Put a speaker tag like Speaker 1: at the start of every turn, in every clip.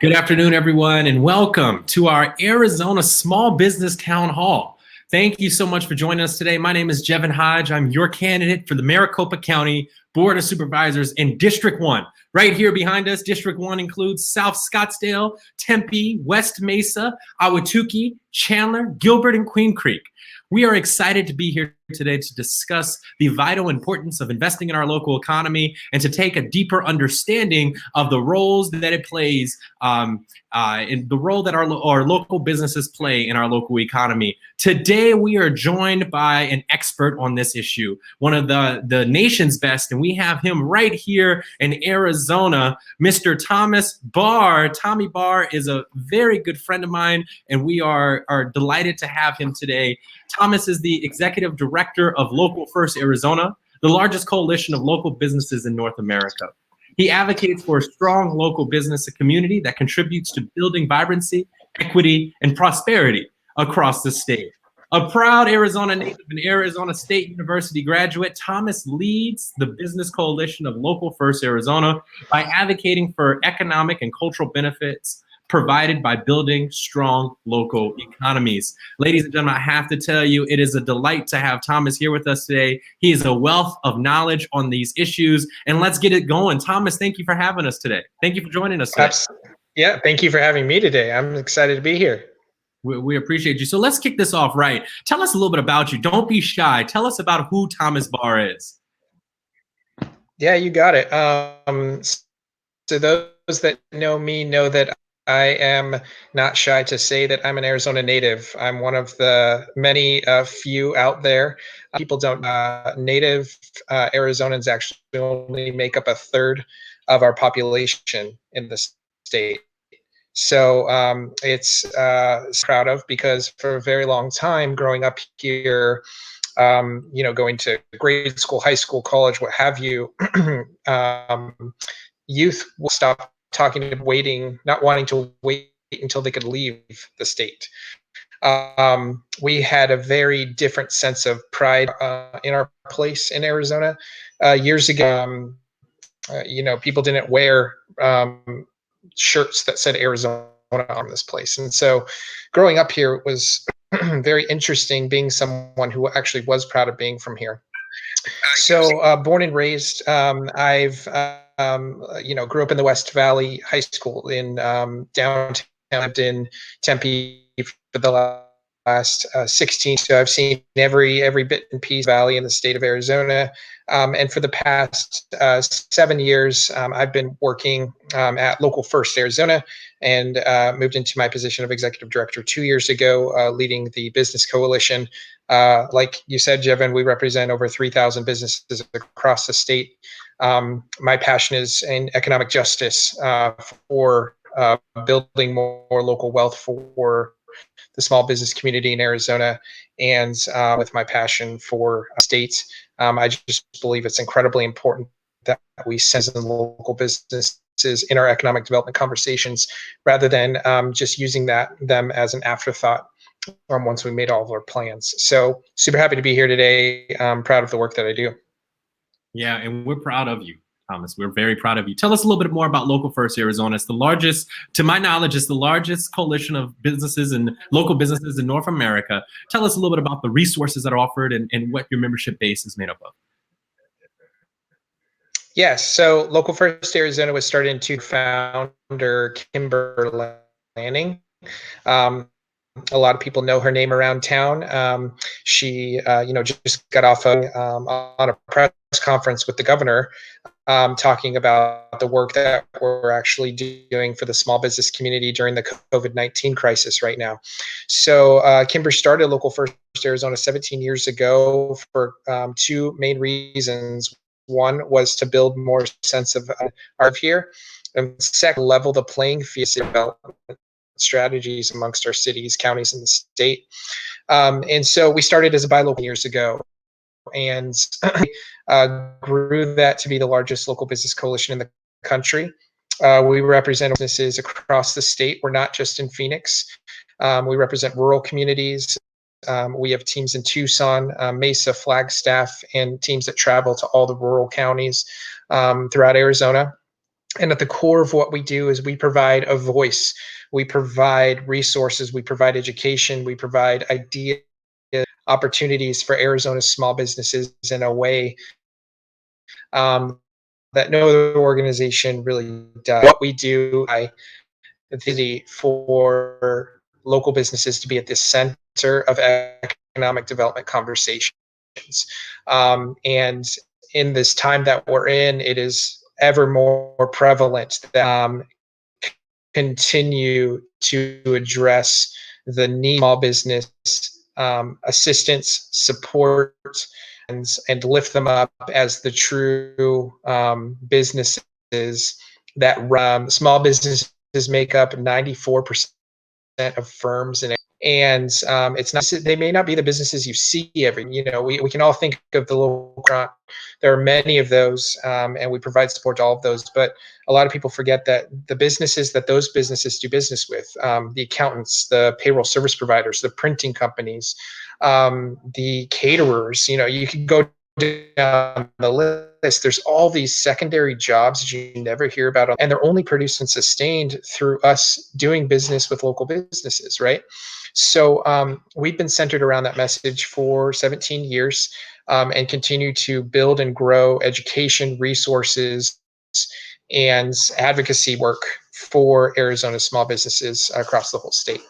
Speaker 1: Good afternoon, everyone, and welcome to our Arizona Small Business Town Hall. Thank you so much for joining us today. My name is Jevin Hodge. I'm your candidate for the Maricopa County Board of Supervisors in District 1. Right here behind us, District 1 includes South Scottsdale, Tempe, West Mesa, Ahwatukee, Chandler, Gilbert, and Queen Creek. We are excited to be here today to discuss the vital importance of investing in our local economy and to take a deeper understanding of the roles that it plays in the role that our local businesses play in our local economy. Today, we are joined by an expert on this issue, one of the nation's best, and we have him right here in Arizona, Mr. Thomas Barr. Tommy Barr is a very good friend of mine, and we are delighted to have him today. Thomas is the executive director of Local First Arizona, the largest coalition of local businesses in North America. He advocates for a strong local business community that contributes to building vibrancy, equity, and prosperity across the state. A proud Arizona native and Arizona State University graduate, Thomas leads the business coalition of Local First Arizona by advocating for economic and cultural benefits provided by building strong local economies. Ladies and gentlemen, I have to tell you, it is a delight to have Thomas here with us today. He is a wealth of knowledge on these issues, and let's get it going. Thomas, thank you for having us today. Thank you for joining us today.
Speaker 2: Yeah, thank you for having me today. I'm excited to be here.
Speaker 1: We appreciate you. So let's kick this off right. Tell us a little bit about you. Don't be shy. Tell us about who Thomas Barr is.
Speaker 2: Yeah, you got it. So those that know me know that I am not shy to say that I'm an Arizona native. I'm one of the many few out there. People don't native Arizonans actually only make up a third of our population in the state. So it's proud of, because for a very long time growing up here, going to grade school, high school, college, what have you, youth will stop not wanting to wait until they could leave the state. We had a very different sense of pride in our place in Arizona. Years ago, people didn't wear shirts that said Arizona on this place. And so growing up here was very interesting, being someone who actually was proud of being from here. So born and raised, I've grew up in the West Valley High School in downtown. Lived in Tempe for the last 16. So I've seen every bit and piece of valley in the state of Arizona. And for the past 7 years, I've been working at Local First Arizona, and moved into my position of executive director 2 years ago, leading the business coalition. Like you said, Jevin, we represent over 3,000 businesses across the state. My passion is in economic justice, for building more local wealth for the small business community in Arizona, and with my passion for states. I just believe it's incredibly important that we send local businesses in our economic development conversations, rather than just using them as an afterthought once we made all of our plans. So super happy to be here today. I'm proud of the work that I do.
Speaker 1: Yeah, and we're proud of you, Thomas. We're very proud of you. Tell us a little bit more about Local First Arizona. It's the largest, to my knowledge, it's the largest coalition of businesses and local businesses in North America. Tell us a little bit about the resources that are offered and what your membership base is made up of.
Speaker 2: Yes, so Local First Arizona was started in founder Kimber Lanning. A lot of people know her name around town. She, just got off on a press conference with the governor, talking about the work that we're actually doing for the small business community during the COVID-19 crisis right now. So Kimber started Local First Arizona 17 years ago for two main reasons. One was to build more sense of art here, and second, level the playing field development strategies amongst our cities, counties, and the state. And so we started as a buy local years ago, and grew that to be the largest local business coalition in the country. We represent businesses across the state. We're not just in Phoenix. We represent rural communities. We have teams in Tucson, Mesa, Flagstaff, and teams that travel to all the rural counties throughout Arizona. And at the core of what we do is we provide a voice, we provide resources, we provide education, we provide ideas, opportunities for Arizona's small businesses in a way um, that no other organization really does. What we do, the for local businesses to be at the center of economic development conversations. And in this time that we're in, it is ever more prevalent that continue to address the need small business assistance, support, and lift them up as the true businesses that small businesses make up 94% of firms and it's not they may not be the businesses you see every we can all think of the local restaurant. There are many of those and we provide support to all of those, but a lot of people forget that the businesses that those businesses do business with, the accountants, the payroll service providers, the printing companies, the caterers, you can go down the list. There's all these secondary jobs that you never hear about, and they're only produced and sustained through us doing business with local businesses, right? So we've been centered around that message for 17 years and continue to build and grow education, resources, and advocacy work for Arizona small businesses across the whole state.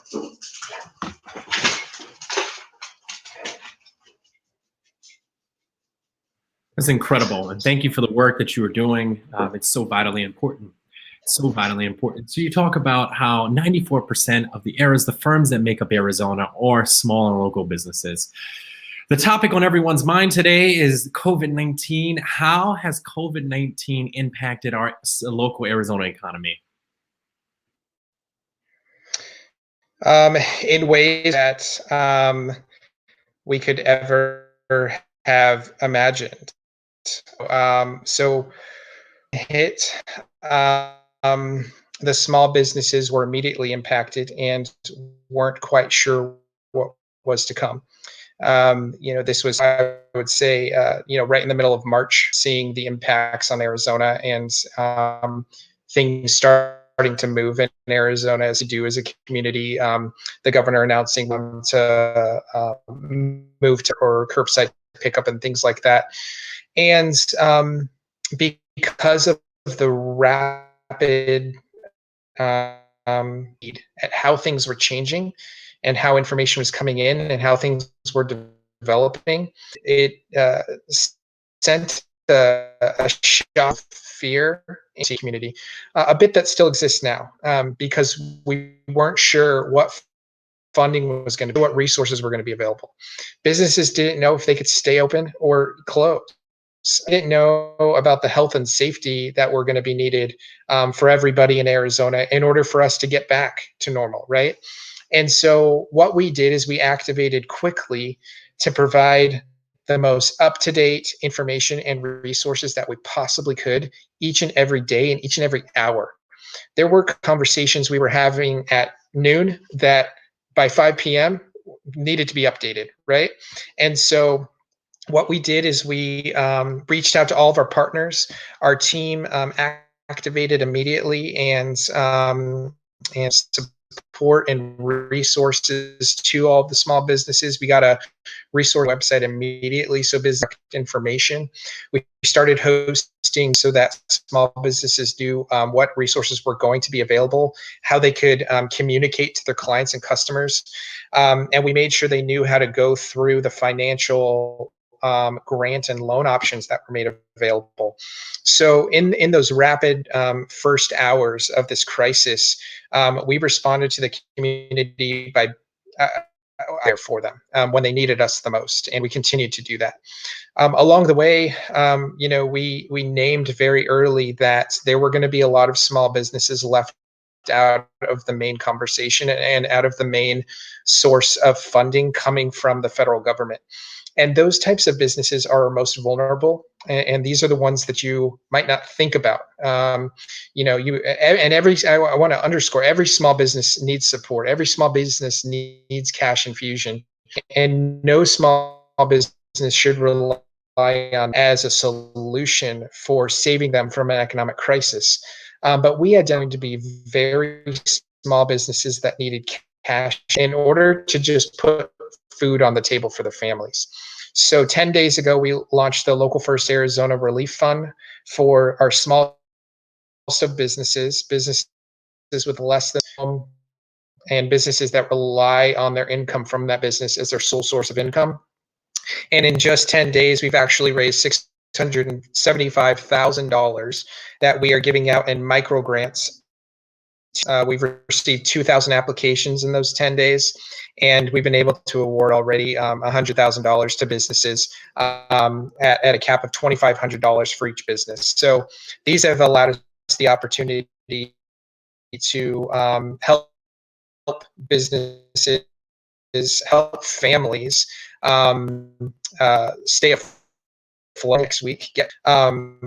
Speaker 1: That's incredible. And thank you for the work that you are doing. It's so vitally important. So vitally important. So you talk about how 94% of the firms that make up Arizona are small and local businesses. The topic on everyone's mind today is COVID-19. How has COVID-19 impacted our local Arizona economy?
Speaker 2: In ways that we could ever have imagined. So hit the small businesses were immediately impacted and weren't quite sure what was to come. This was, I would say, right in the middle of March, seeing the impacts on Arizona and things starting to move in Arizona as we do as a community. The governor announcing to move to or curbside pickup and things like that. And because of the rapid at how things were changing and how information was coming in and how things were developing, it sent a shock of fear into the community, a bit that still exists now, because we weren't sure what funding was going to be, what resources were going to be available. Businesses didn't know if they could stay open or close. I didn't know about the health and safety that were going to be needed for everybody in Arizona in order for us to get back to normal, right? And so what we did is we activated quickly to provide the most up-to-date information and resources that we possibly could each and every day and each and every hour. There were conversations we were having at noon that by 5 p.m. needed to be updated, right? And so what we did is we reached out to all of our partners. Our team activated immediately and support and resources to all of the small businesses. We got a resource website immediately, so business information. We started hosting so that small businesses knew what resources were going to be available, how they could communicate to their clients and customers, and we made sure they knew how to go through the financial grant and loan options that were made available. So in those rapid first hours of this crisis, we responded to the community by there for them when they needed us the most, and we continued to do that. Along the way, we named very early that there were going to be a lot of small businesses left out of the main conversation and out of the main source of funding coming from the federal government. And those types of businesses are most vulnerable, and these are the ones that you might not think about. I want to underscore, every small business needs support. Every small business needs cash infusion, and no small business should rely on as a solution for saving them from an economic crisis. But we identified to be very small businesses that needed cash in order to just put food on the table for their families. So 10 days ago, we launched the Local First Arizona Relief Fund for our smallest of businesses with less than home, and businesses that rely on their income from that business as their sole source of income. And in just 10 days, we've actually raised $675,000 that we are giving out in micro grants. We've received 2,000 applications in those 10 days, and we've been able to award already $100,000 to businesses at a cap of $2,500 for each business. So these have allowed us the opportunity to help businesses, help families stay afloat next week.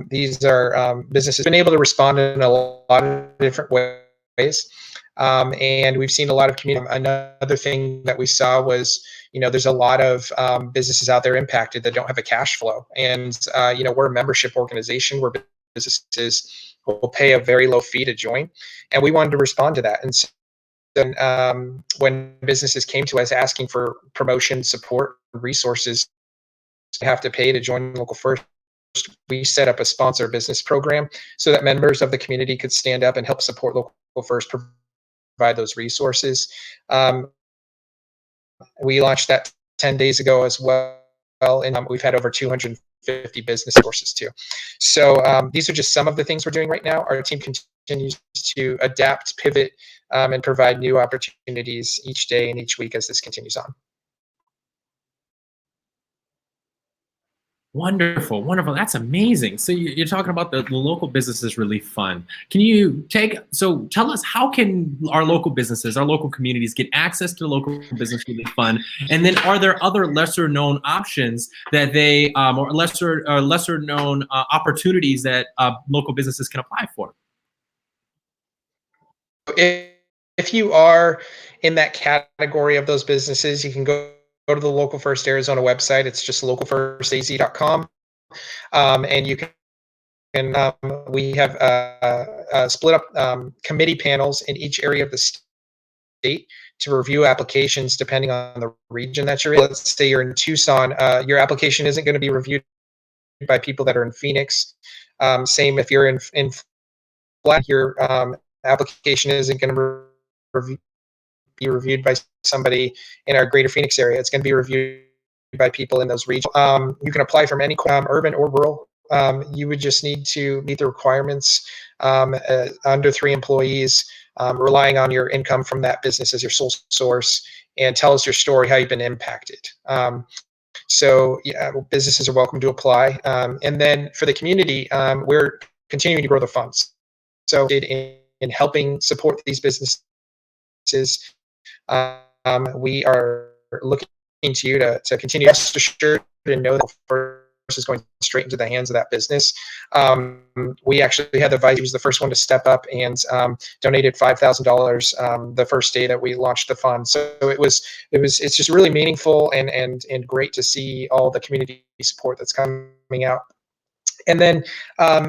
Speaker 2: These are businesses been able to respond in a lot of different ways. And we've seen a lot of community. Another thing that we saw was, there's a lot of businesses out there impacted that don't have a cash flow. And, we're a membership organization where businesses will pay a very low fee to join. And we wanted to respond to that. And so then when businesses came to us asking for promotion, support, resources, have to pay to join Local First, we set up a sponsor business program so that members of the community could stand up and help support Local First, provide those resources. We launched that 10 days ago as well, and we've had over 250 business sources too. So these are just some of the things we're doing right now. Our team continues to adapt, pivot, and provide new opportunities each day and each week as this continues on.
Speaker 1: Wonderful, wonderful. That's amazing. So you're talking about the local businesses relief fund. Can you tell us, how can our local businesses, our local communities get access to the local business relief fund? And then are there other lesser known options that they, or lesser known opportunities that local businesses can apply for?
Speaker 2: If you are in that category of those businesses, you can go to the Local First Arizona website. It's just localfirstaz.com. And you can, we have split up committee panels in each area of the state to review applications depending on the region that you're in. Let's say you're in Tucson, your application isn't going to be reviewed by people that are in Phoenix. Same if you're in Flat, your application isn't going to be reviewed by somebody in our greater Phoenix area. It's going to be reviewed by people in those regions. You can apply from any urban or rural. You would just need to meet the requirements, under 3 employees, relying on your income from that business as your sole source, and tell us your story, how you've been impacted. So yeah, businesses are welcome to apply. And then for the community, we're continuing to grow the funds. So in helping support these businesses, we are looking to you to continue to assure and know that first is going straight into the hands of that business. We actually had the vice, he was the first one to step up and donated $5,000 the first day that we launched the fund. So it's just really meaningful and great to see all the community support that's coming out. And then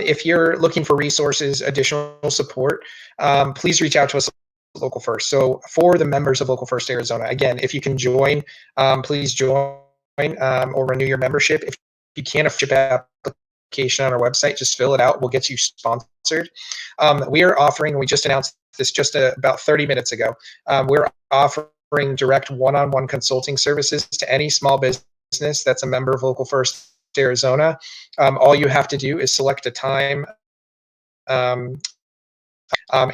Speaker 2: if you're looking for resources, additional support, please reach out to us at Local First. So for the members of Local First Arizona, again, if you can join, please join or renew your membership. If you can't afford application on our website, just fill it out. We'll get you sponsored. We are offering, we just announced this just about 30 minutes ago, we're offering direct one-on-one consulting services to any small business that's a member of Local First Arizona. All you have to do is select a time, and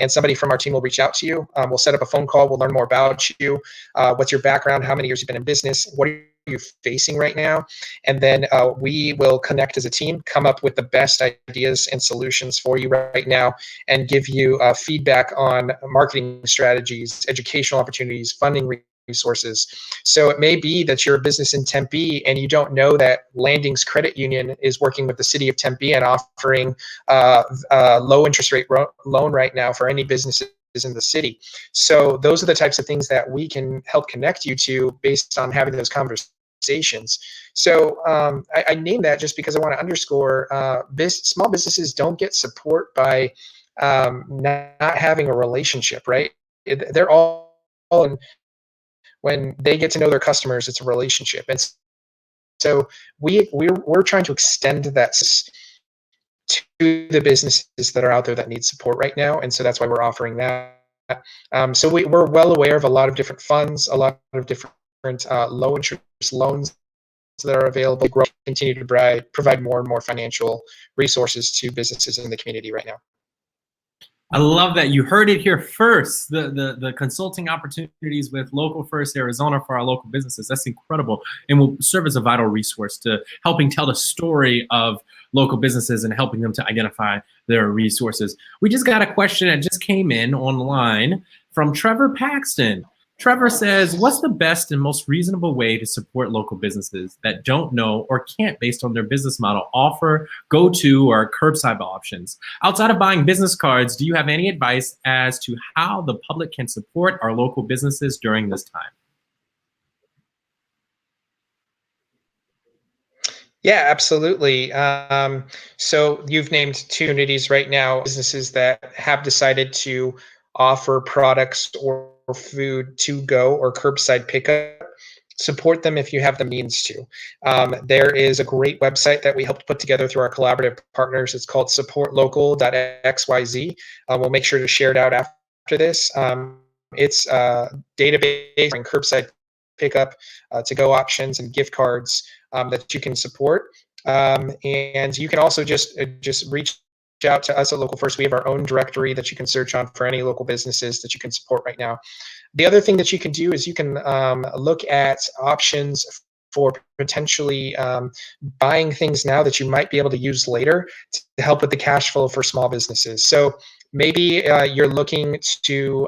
Speaker 2: somebody from our team will reach out to you. We'll set up a phone call. We'll learn more about you. What's your background? How many years you've been in business? What are you facing right now? And then we will connect as a team, come up with the best ideas and solutions for you right now, and give you feedback on marketing strategies, educational opportunities, funding resources. So it may be that you're a business in Tempe and you don't know that Landings Credit Union is working with the city of Tempe and offering a low interest rate loan right now for any businesses in the city. So those are the types of things that we can help connect you to based on having those conversations. So I named that just because I want to underscore small businesses don't get support by not having a relationship, right? They're all in, when they get to know their customers, it's a relationship. And so we're trying to extend that to the businesses that are out there that need support right now. And so that's why we're offering that. So we're well aware of a lot of different funds, a lot of different low interest loans that are available. We continue to provide more and more financial resources to businesses in the community right now.
Speaker 1: I love that. You heard it here first. The consulting opportunities with Local First Arizona for our local businesses. That's incredible, and will serve as a vital resource to helping tell the story of local businesses and helping them to identify their resources. We just got a question that just came in online from Trevor Paxton. Trevor says, what's the best and most reasonable way to support local businesses that don't know or can't, based on their business model, offer go-to or curbside options? Outside of buying business cards, do you have any advice as to how the public can support our local businesses during this time?
Speaker 2: Yeah, absolutely. So you've named two communities right now, businesses that have decided to offer products or food to go or curbside pickup. Support them if you have the means to. There is a great website that we helped put together through our collaborative partners. It's called supportlocal.xyz. We'll make sure to share it out after this. It's a database and curbside pickup, to-go options, and gift cards that you can support. And you can also just reach out to us at Local First. We have our own directory that you can search on for any local businesses that you can support right now. The other thing that you can do is you can look at options for potentially buying things now that you might be able to use later to help with the cash flow for small businesses. So maybe you're looking to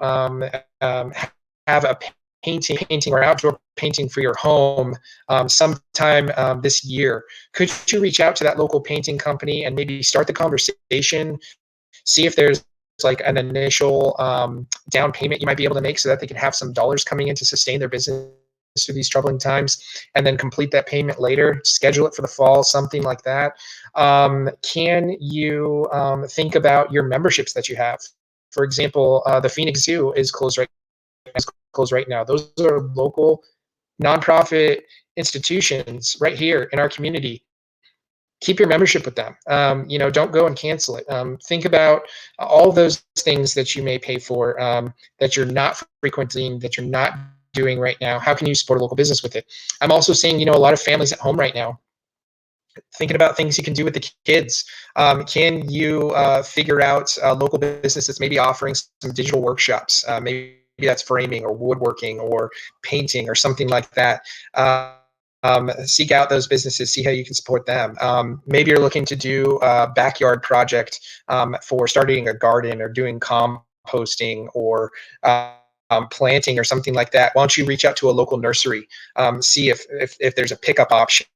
Speaker 2: have a painting or outdoor painting for your home sometime this year. Could you reach out to that local painting company and maybe start the conversation, see if there's like an initial down payment you might be able to make so that they can have some dollars coming in to sustain their business through these troubling times, and then complete that payment later, schedule it for the fall, something like that. Can you think about your memberships that you have? For example, the Phoenix Zoo is closed right now. Those are local nonprofit institutions right here in our community. Keep your membership with them. Don't go and cancel it. Think about all those things that you may pay for, that you're not frequenting, that you're not doing right now. How can you support a local business with it? I'm also seeing, a lot of families at home right now thinking about things you can do with the kids. Can you figure out a local business that's maybe offering some digital workshops? Maybe that's framing or woodworking or painting or something like that. Seek out those businesses, see how you can support them. Maybe you're looking to do a backyard project for starting a garden or doing composting or planting or something like that. Why don't you reach out to a local nursery, see if there's a pickup option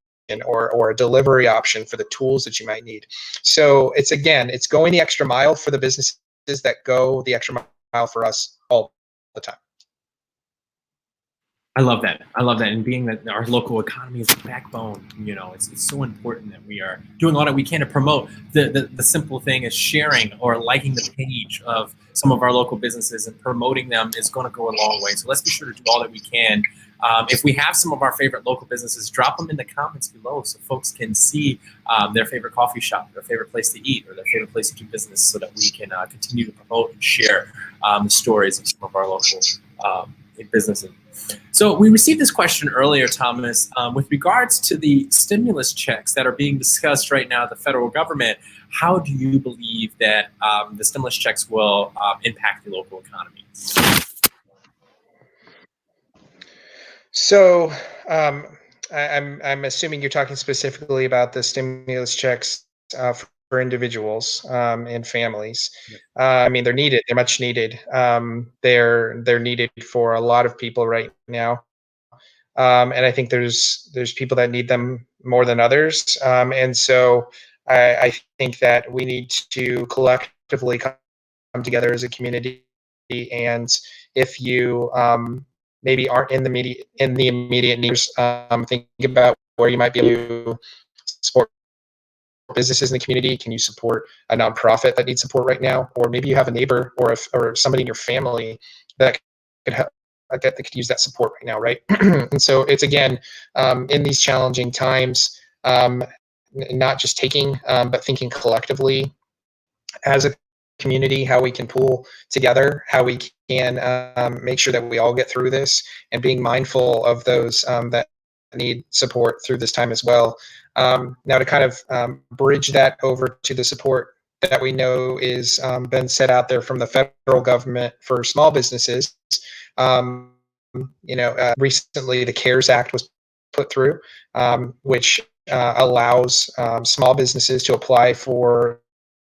Speaker 2: or a delivery option for the tools that you might need. So it's going the extra mile for the businesses that go the extra mile for us all the time.
Speaker 1: I love that. I love that. And being that our local economy is the backbone, it's so important that we are doing all that we can to promote. The simple thing is sharing or liking the page of some of our local businesses and promoting them is going to go a long way. So let's be sure to do all that we can. If we have some of our favorite local businesses, drop them in the comments below so folks can see their favorite coffee shop, their favorite place to eat, or their favorite place to do business, so that we can continue to promote and share the stories of some of our local businesses. So we received this question earlier, Thomas, with regards to the stimulus checks that are being discussed right now at the federal government. How do you believe that the stimulus checks will impact the local economy?
Speaker 2: So I'm assuming you're talking specifically about the stimulus checks for individuals and families. I mean, they're needed. They're much needed. They're needed for a lot of people right now, and I think there's people that need them more than others. And so I think that we need to collectively come together as a community. And if you maybe aren't in the immediate needs, think about where you might be able to support businesses in the community? Can you support a nonprofit that needs support right now? Or maybe you have a neighbor or somebody in your family that could help, that could use that support right now, right? And so it's, again, in these challenging times, not just taking, but thinking collectively as a community, how we can pull together, how we can make sure that we all get through this, and being mindful of those that need support through this time as well. Now, to kind of bridge that over to the support that we know is been set out there from the federal government for small businesses. Recently the CARES Act was put through, which allows small businesses to apply for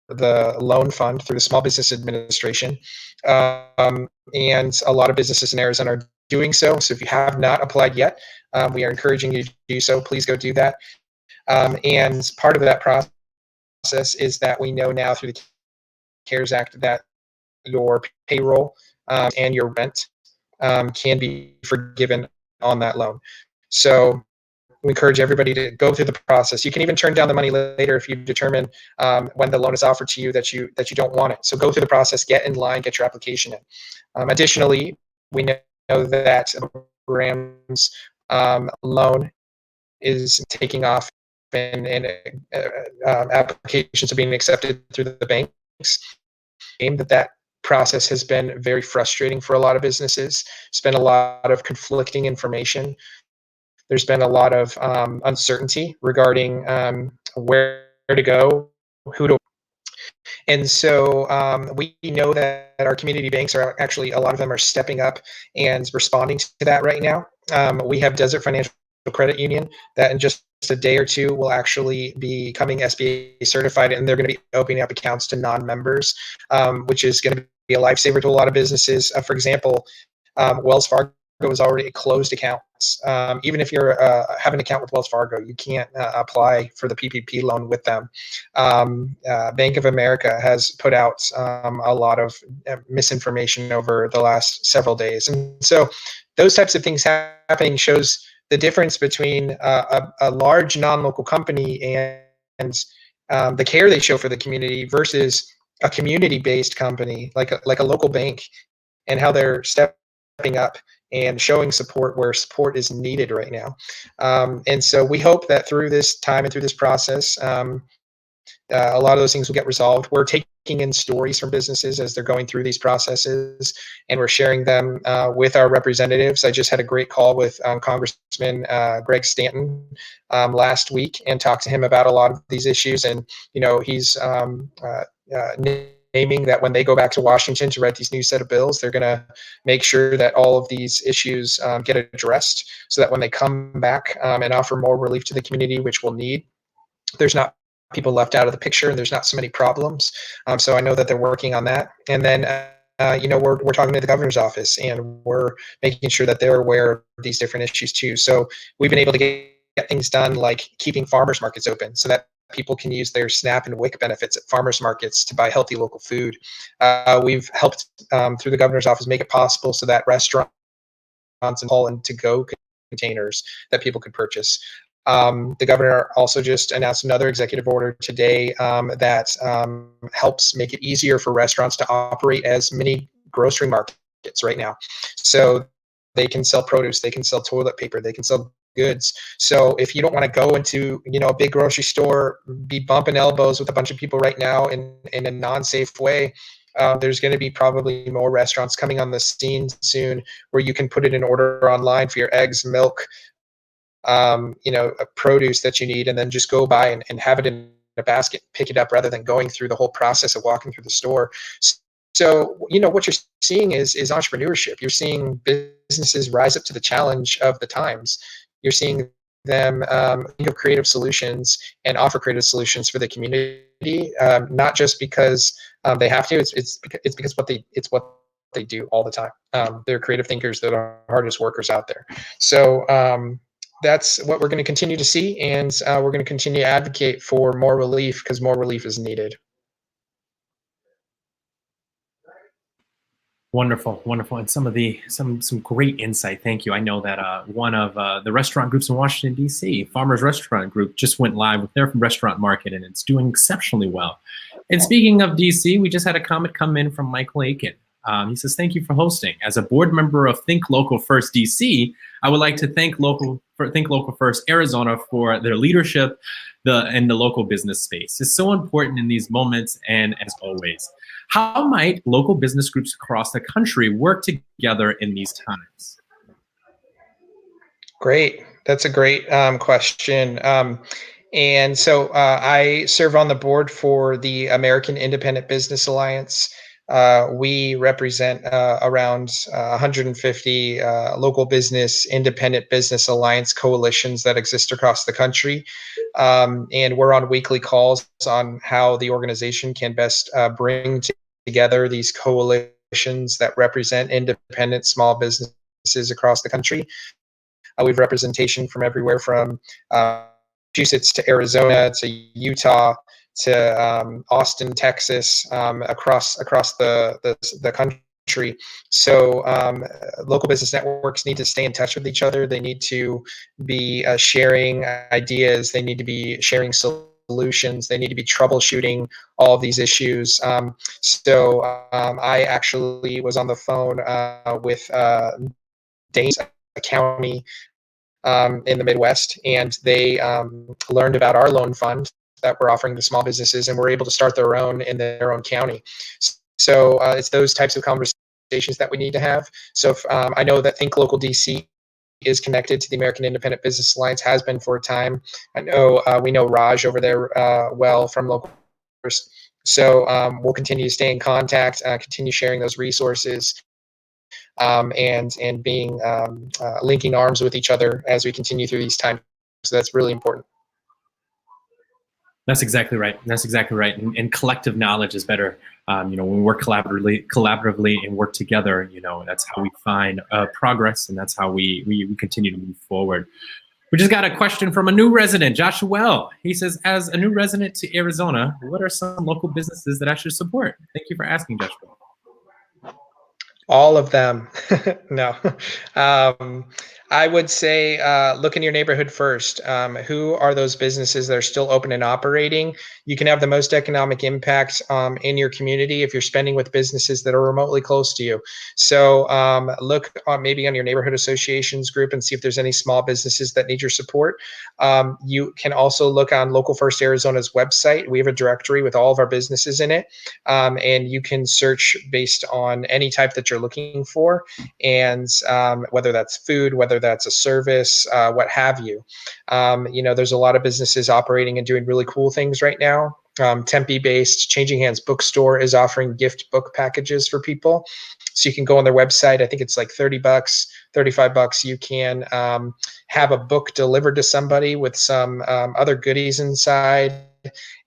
Speaker 2: the loan fund through the Small Business Administration. And a lot of businesses in Arizona are doing so. So if you have not applied yet, we are encouraging you to do so. Please go do that. And part of that process is that we know now through the CARES Act that your payroll and your rent can be forgiven on that loan. So we encourage everybody to go through the process. You can even turn down the money later if you determine when the loan is offered to you that you don't want it. So go through the process, get in line, get your application in. Additionally, we know that programs loan is taking off, and applications are being accepted through the banks. That process has been very frustrating for a lot of businesses. It's been a lot of conflicting information. There's been a lot of uncertainty regarding where to go, who to. And so we know that our community banks are actually, a lot of them are stepping up and responding to that right now. We have Desert Financial Credit Union that in just a day or two will actually be becoming SBA certified, and they're going to be opening up accounts to non-members, which is going to be a lifesaver to a lot of businesses. For example, Wells Fargo is already closed accounts. Even if you're have an account with Wells Fargo, you can't apply for the PPP loan with them. Bank of America has put out a lot of misinformation over the last several days, and so those types of things happening shows the difference between a large non-local company and the care they show for the community versus a community-based company like a local bank, and how they're stepping up and showing support where support is needed right now. And so we hope that through this time and through this process, a lot of those things will get resolved. We're taking in stories from businesses as they're going through these processes, and we're sharing them with our representatives. I just had a great call with Congressman Greg Stanton last week and talked to him about a lot of these issues. And, he's naming that when they go back to Washington to write these new set of bills, they're going to make sure that all of these issues get addressed, so that when they come back and offer more relief to the community, which we'll need, there's not people left out of the picture and there's not so many problems. So I know that they're working on that. And then, we're talking to the governor's office, and we're making sure that they're aware of these different issues too. So we've been able to get things done, like keeping farmers markets open so that people can use their SNAP and WIC benefits at farmers markets to buy healthy local food. We've helped through the governor's office make it possible so that restaurants and haul in to-go containers that people could purchase. The governor also just announced another executive order today that helps make it easier for restaurants to operate as mini grocery markets right now. So they can sell produce, they can sell toilet paper, they can sell goods. So if you don't want to go into a big grocery store, be bumping elbows with a bunch of people right now in a non-safe way, there's going to be probably more restaurants coming on the scene soon where you can put it in order online for your eggs, milk, a produce that you need, and then just go by and have it in a basket, pick it up, rather than going through the whole process of walking through the store. So, what you're seeing is entrepreneurship. You're seeing businesses rise up to the challenge of the times. You're seeing them think of creative solutions and offer creative solutions for the community, not just because they have to. It's because it's what they do all the time. They're creative thinkers. They're the hardest workers out there. So that's what we're going to continue to see, and we're going to continue to advocate for more relief, because more relief is needed.
Speaker 1: Wonderful, wonderful, and some great insight. Thank you. I know that one of the restaurant groups in Washington D.C., Farmers Restaurant Group, just went live with their restaurant market, and it's doing exceptionally well. And speaking of D.C., we just had a comment come in from Michael Aiken. He says, "Thank you for hosting. As a board member of Think Local First DC, I would like to thank Think Local First Arizona for their leadership in the local business space. It's so important in these moments, and as always." How might local business groups across the country work together in these times?
Speaker 2: Great. That's a great question. And so I serve on the board for the American Independent Business Alliance. We represent around 150 local business, independent business alliance coalitions that exist across the country. And we're on weekly calls on how the organization can best bring together these coalitions that represent independent small businesses across the country. We've representation from everywhere from Massachusetts to Arizona to Utah to Austin, Texas, across the country. So local business networks need to stay in touch with each other. They need to be sharing ideas. They need to be sharing solutions. They need to be troubleshooting all of these issues. So I actually was on the phone with Danes County in the Midwest, and they learned about our loan fund that we're offering to small businesses, and were able to start their own in their own county. So it's those types of conversations that we need to have. So if, I know that Think Local DC is connected to the American Independent Business Alliance, has been for a time. I know we know Raj over there well from local. So we'll continue to stay in contact, continue sharing those resources, and being linking arms with each other as we continue through these times. So that's really important.
Speaker 1: That's exactly right. That's exactly right. And collective knowledge is better. When we work collaboratively and work together, that's how we find progress, and that's how we continue to move forward. We just got a question from a new resident, Joshua. He says, as a new resident to Arizona, what are some local businesses that I should support? Thank you for asking, Joshua.
Speaker 2: All of them. No. I would say look in your neighborhood first. Who are those businesses that are still open and operating? You can have the most economic impact in your community if you're spending with businesses that are remotely close to you. So look maybe on your neighborhood associations group and see if there's any small businesses that need your support. You can also look on Local First Arizona's website. We have a directory with all of our businesses in it, and you can search based on any type that you're looking for, and whether that's food, whether that's a service, what have you. There's a lot of businesses operating and doing really cool things right now. Tempe-based Changing Hands Bookstore is offering gift book packages for people. So you can go on their website. I think it's like $30, $35. You can have a book delivered to somebody with some other goodies inside,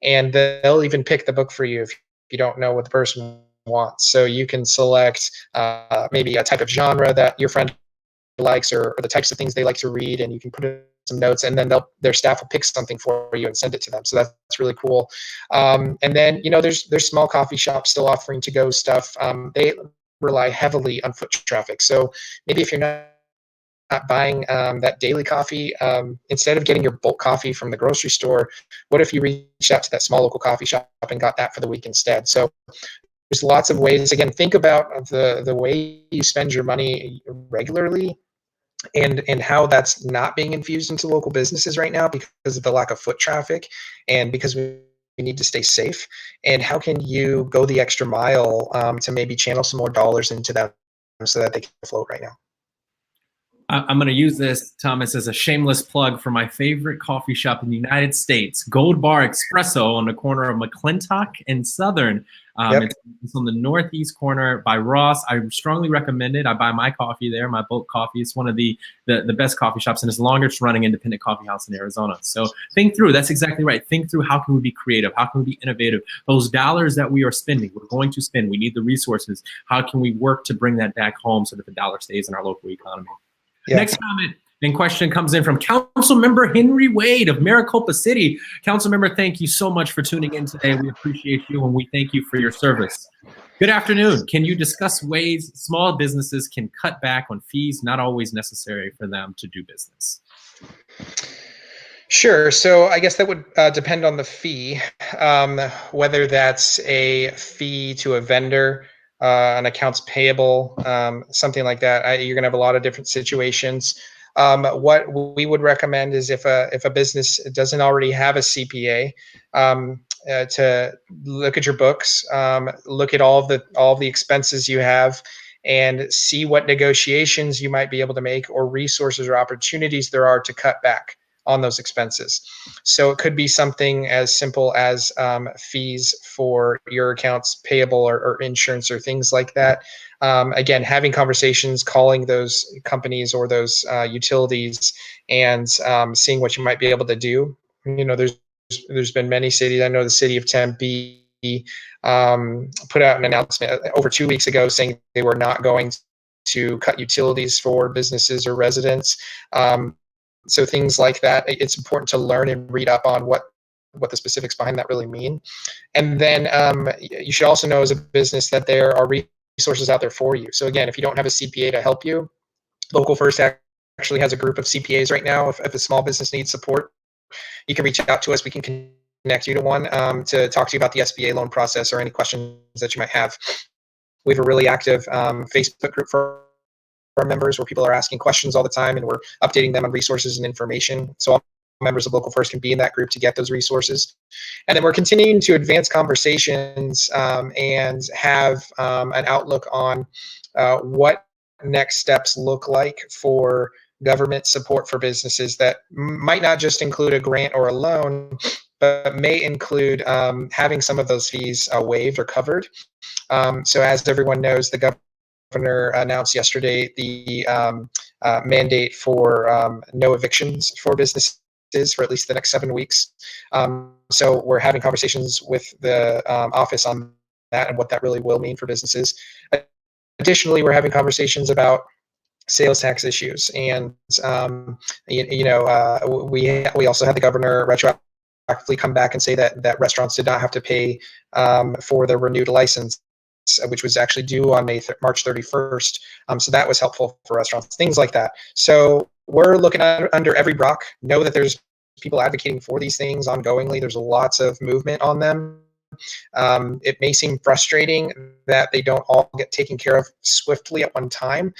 Speaker 2: and they'll even pick the book for you if you don't know what the person wants. So you can select maybe a type of genre that your friend likes, or the types of things they like to read, and you can put in some notes, and then their staff will pick something for you and send it to them. So that's really cool. And then there's small coffee shops still offering to-go stuff. They rely heavily on foot traffic. So maybe if you're not buying that daily coffee, instead of getting your bulk coffee from the grocery store, what if you reached out to that small local coffee shop and got that for the week instead? So there's lots of ways. Again, think about the way you spend your money regularly, and how that's not being infused into local businesses right now because of the lack of foot traffic, and because we need to stay safe. And how can you go the extra mile to maybe channel some more dollars into them so that they can float right now?
Speaker 1: I'm going to use this, Thomas, as a shameless plug for my favorite coffee shop in the United States, Gold Bar Espresso, on the corner of McClintock and Southern.
Speaker 2: Yep.
Speaker 1: It's on the northeast corner by Ross. I strongly recommend it. I buy my coffee there, my bulk coffee. It's one of the best coffee shops, and it's the longest running independent coffee house in Arizona. So think through. That's exactly right. Think through, how can we be creative? How can we be innovative? Those dollars that we are spending, we're going to spend. We need the resources. How can we work to bring that back home so that the dollar stays in our local economy? Yeah. Next comment and question comes in from Council Member Henry Wade of Maricopa City. Council Member, thank you so much for tuning in today. We appreciate you, and we thank you for your service. Good afternoon. Can you discuss ways small businesses can cut back on fees not always necessary for them to do business?
Speaker 2: Sure. So I guess that would depend on the fee, whether that's a fee to a vendor, an accounts payable, something like that. You're going to have a lot of different situations. What we would recommend is if a business doesn't already have a CPA, to look at your books, look at all the expenses you have, and see what negotiations you might be able to make or resources or opportunities there are to cut back on those expenses. So it could be something as simple as fees for your accounts payable or insurance or things like that. Again, having conversations, calling those companies or those utilities, and seeing what you might be able to do. There's been many cities. I know the city of Tempe put out an announcement over 2 weeks ago saying they were not going to cut utilities for businesses or residents. So things like that, it's important to learn and read up on what the specifics behind that really mean. And then you should also know as a business that there are resources out there for you. So again, if you don't have a CPA to help you, Local First actually has a group of CPAs right now. If a small business needs support, you can reach out to us. We can connect you to one to talk to you about the SBA loan process or any questions that you might have. We have a really active Facebook group for our members where people are asking questions all the time, and we're updating them on resources and information. So all members of Local First can be in that group to get those resources. And then we're continuing to advance conversations and have an outlook on what next steps look like for government support for businesses that might not just include a grant or a loan, but may include having some of those fees waived or covered. So as everyone knows, the governor announced yesterday the mandate for no evictions for businesses for at least the next 7 weeks. So we're having conversations with the office on that and what that really will mean for businesses. Additionally, we're having conversations about sales tax issues, and we also had the governor retroactively come back and say that restaurants did not have to pay for the renewed license, which was actually due on March 31st. So that was helpful for restaurants, things like that. So we're looking under every rock. Know that there's people advocating for these things ongoingly. There's lots of movement on them. It may seem frustrating that they don't all get taken care of swiftly at one time,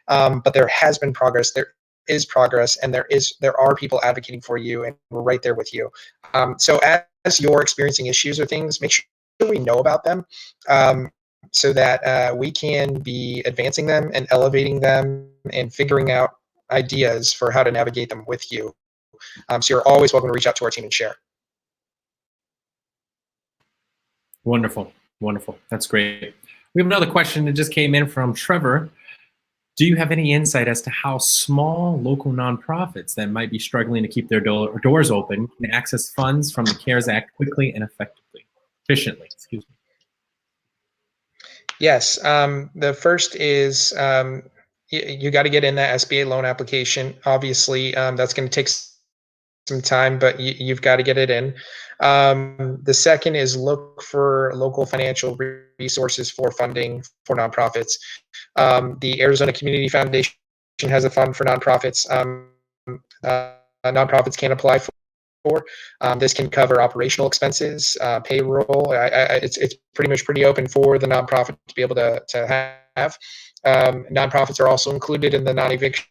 Speaker 2: but there has been progress. There is progress, and there are people advocating for you, and we're right there with you. So as you're experiencing issues or things, make sure we know about them, so that we can be advancing them and elevating them and figuring out ideas for how to navigate them with you. So you're always welcome to reach out to our team and share.
Speaker 1: Wonderful. Wonderful. That's great. We have another question that just came in from Trevor. Do you have any insight as to how small local nonprofits that might be struggling to keep their doors open can access funds from the CARES Act quickly and efficiently? Excuse me.
Speaker 2: Yes. The first is you got to get in that SBA loan application. Obviously, that's going to take some time, but you've got to get it in. The second is look for local financial resources for funding for nonprofits. The Arizona Community Foundation has a fund for nonprofits. Nonprofits can apply for. This can cover operational expenses, payroll. It's pretty open for the nonprofit to be able to have. Nonprofits are also included in the non-eviction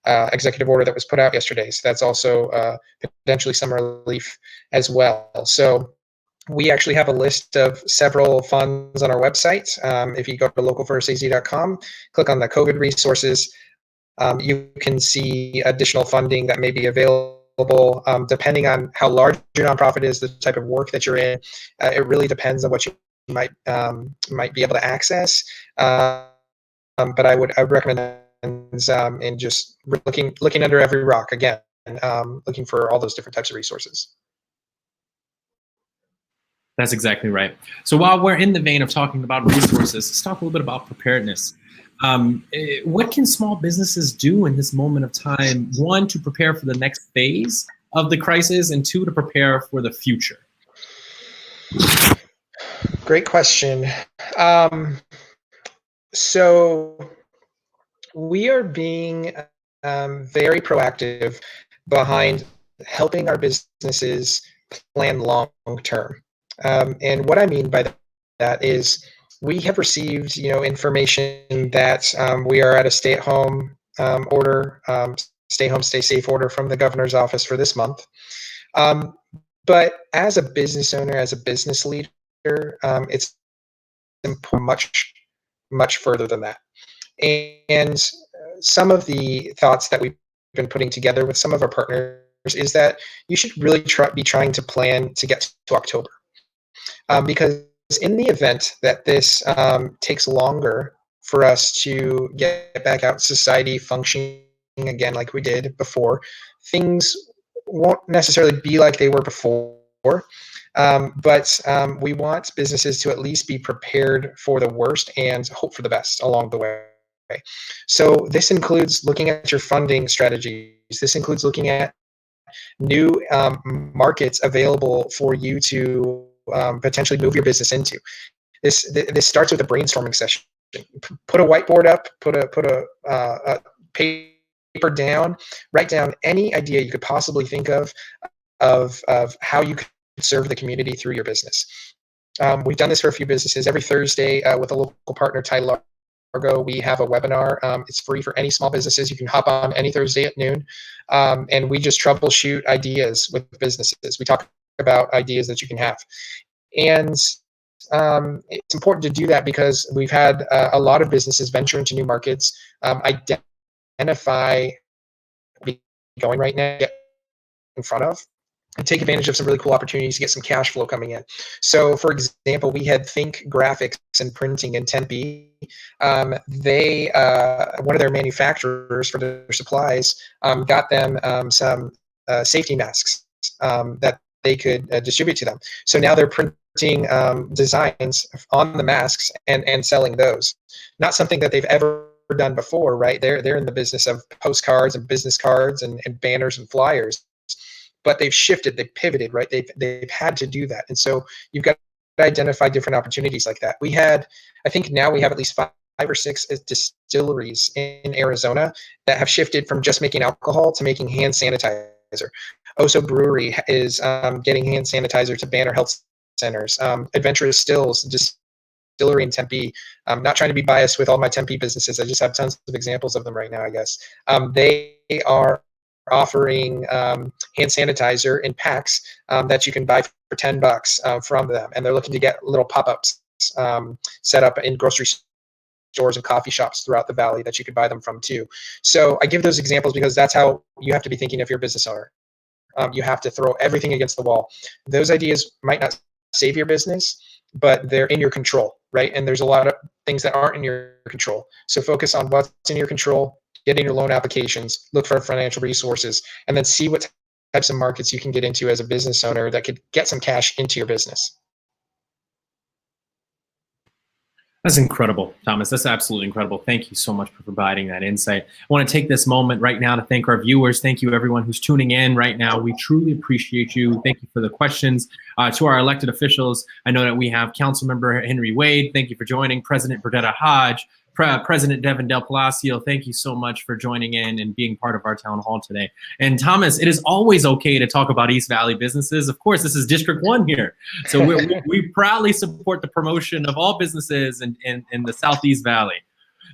Speaker 2: executive order that was put out yesterday. So that's also potentially some relief as well. So we actually have a list of several funds on our website. If you go to localfirstaz.com, click on the COVID resources, you can see additional funding that may be available. Depending on how large your nonprofit is, the type of work that you're in, it really depends on what you might be able to access. But I would recommend in just looking under every rock again, looking for all those different types of resources.
Speaker 1: That's exactly right. So while we're in the vein of talking about resources, let's talk a little bit about preparedness. What can small businesses do in this moment of time? One, to prepare for the next phase of the crisis, and two, to prepare for the future.
Speaker 2: Great question. Um, so we are being very proactive behind helping our businesses plan long term. And what I mean by that is we have received, information that we are at a stay-at-home order, stay home, stay safe order from the governor's office for this month. Um, but as a business owner, as a business leader, it's much, much further than that. And some of the thoughts that we've been putting together with some of our partners is that you should really be trying to plan to get to October. Because in the event that this takes longer for us to get back out in society functioning again like we did before, things won't necessarily be like they were before. But we want businesses to at least be prepared for the worst and hope for the best along the way. So this includes looking at your funding strategies. This includes looking at new markets available for you to potentially move your business into. This starts with a brainstorming session. Put a whiteboard up, put a paper down, write down any idea you could possibly think of how you could serve the community through your business. We've done this for a few businesses. Every Thursday with a local partner, Tyler, we have a webinar. It's free for any small businesses. You can hop on any Thursday at noon, and we just troubleshoot ideas with businesses. We talk about ideas that you can have, and it's important to do that because we've had a lot of businesses venture into new markets, identify going right now, get in front of, and take advantage of some really cool opportunities to get some cash flow coming in. So, for example, we had Think Graphics and Printing in Tempe. They one of their manufacturers for their supplies got them some safety masks that they could distribute to them. So now they're printing designs on the masks and selling those. Not something that they've ever done before, right? They're in the business of postcards and business cards and banners and flyers. But they've shifted, they've pivoted, right? They've had to do that. And so you've got to identify different opportunities like that. I think now we have at least five or six distilleries in Arizona that have shifted from just making alcohol to making hand sanitizer. Oso Brewery is getting hand sanitizer to Banner Health Centers. Adventurous Stills distillery in Tempe. I'm not trying to be biased with all my Tempe businesses. I just have tons of examples of them right now, I guess. They are offering hand sanitizer in packs that you can buy for $10 from them, and they're looking to get little pop-ups set up in grocery stores and coffee shops throughout the valley that you could buy them from too. So I give those examples because that's how you have to be thinking if you're a business owner. You have to throw everything against the wall. Those ideas might not save your business, but they're in your control, right? And there's a lot of things that aren't in your control. So focus on what's in your control, get in your loan applications, look for financial resources, and then see what types of markets you can get into as a business owner that could get some cash into your business.
Speaker 1: That's incredible, Thomas. That's absolutely incredible. Thank you so much for providing that insight. I want to take this moment right now to thank our viewers. Thank you, everyone who's tuning in right now. We truly appreciate you. Thank you for the questions. To our elected officials, I know that we have Councilmember Henry Wade. Thank you for joining. President Burdetta Hodge. President Devin Del Palacio, thank you so much for joining in and being part of our town hall today. And Thomas, it is always okay to talk about East Valley businesses. Of course, this is District 1 here. So we proudly support the promotion of all businesses in the Southeast Valley.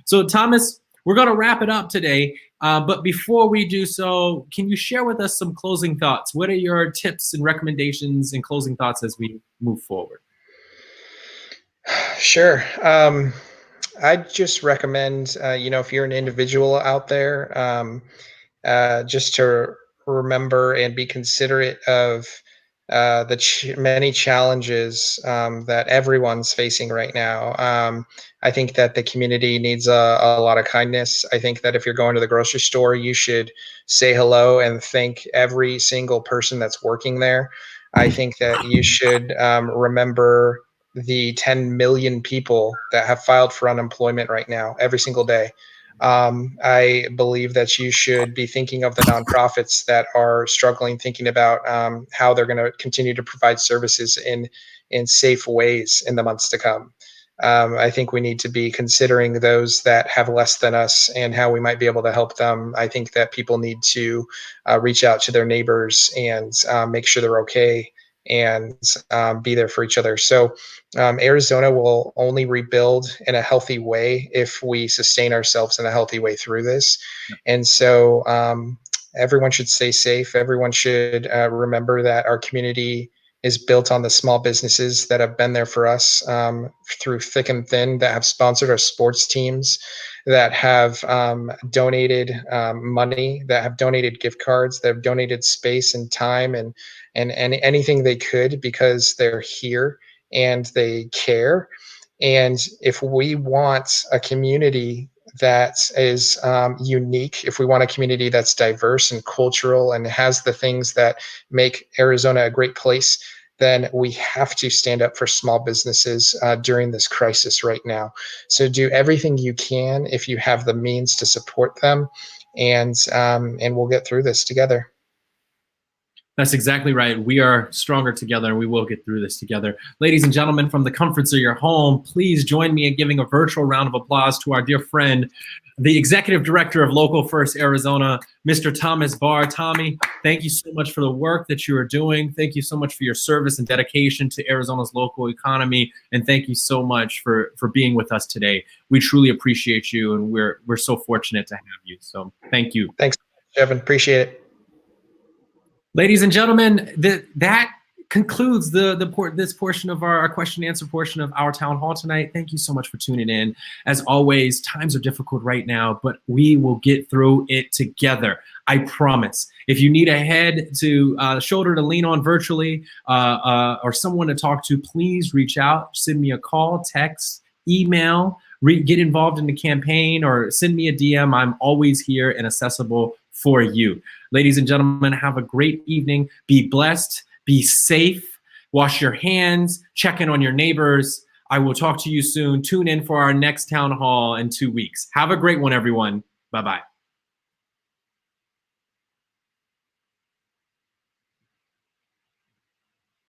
Speaker 1: So Thomas, we're going to wrap it up today. But before we do so, can you share with us some closing thoughts? What are your tips and recommendations and closing thoughts as we move forward?
Speaker 2: Sure. I'd just recommend, if you're an individual out there, just to remember and be considerate of the many challenges that everyone's facing right now. I think that the community needs a lot of kindness. I think that if you're going to the grocery store, you should say hello and thank every single person that's working there. I think that you should remember the 10 million people that have filed for unemployment right now every single day. I believe that you should be thinking of the nonprofits that are struggling, thinking about how they're going to continue to provide services in safe ways in the months to come. I think we need to be considering those that have less than us and how we might be able to help them. I think that people need to reach out to their neighbors and make sure they're okay and be there for each other. So Arizona will only rebuild in a healthy way if we sustain ourselves in a healthy way through this. And so everyone should stay safe. Everyone should remember that our community is built on the small businesses that have been there for us through thick and thin, that have sponsored our sports teams, that have donated money, that have donated gift cards, that have donated space and time and anything they could because they're here and they care. And if we want a community that is unique, if we want a community that's diverse and cultural and has the things that make Arizona a great place, then we have to stand up for small businesses during this crisis right now. So do everything you can if you have the means to support them, and we'll get through this together.
Speaker 1: That's exactly right. We are stronger together, and we will get through this together. Ladies and gentlemen, from the comforts of your home, please join me in giving a virtual round of applause to our dear friend, the Executive Director of Local First Arizona, Mr. Thomas Barr. Tommy, thank you so much for the work that you are doing. Thank you so much for your service and dedication to Arizona's local economy, and thank you so much for being with us today. We truly appreciate you, and we're so fortunate to have you. So thank you.
Speaker 2: Thanks, Kevin. Appreciate it.
Speaker 1: Ladies and gentlemen, that concludes this portion of our question and answer portion of our town hall tonight. Thank you so much for tuning in. As always, times are difficult right now, but we will get through it together. I promise. If you need a head to shoulder to lean on virtually or someone to talk to, please reach out. Send me a call, text, email, get involved in the campaign, or send me a DM. I'm always here and accessible for you. Ladies and gentlemen, have a great evening. Be blessed, be safe, wash your hands, check in on your neighbors. I will talk to you soon. Tune in for our next town hall in 2 weeks. Have a great one, everyone. Bye-bye.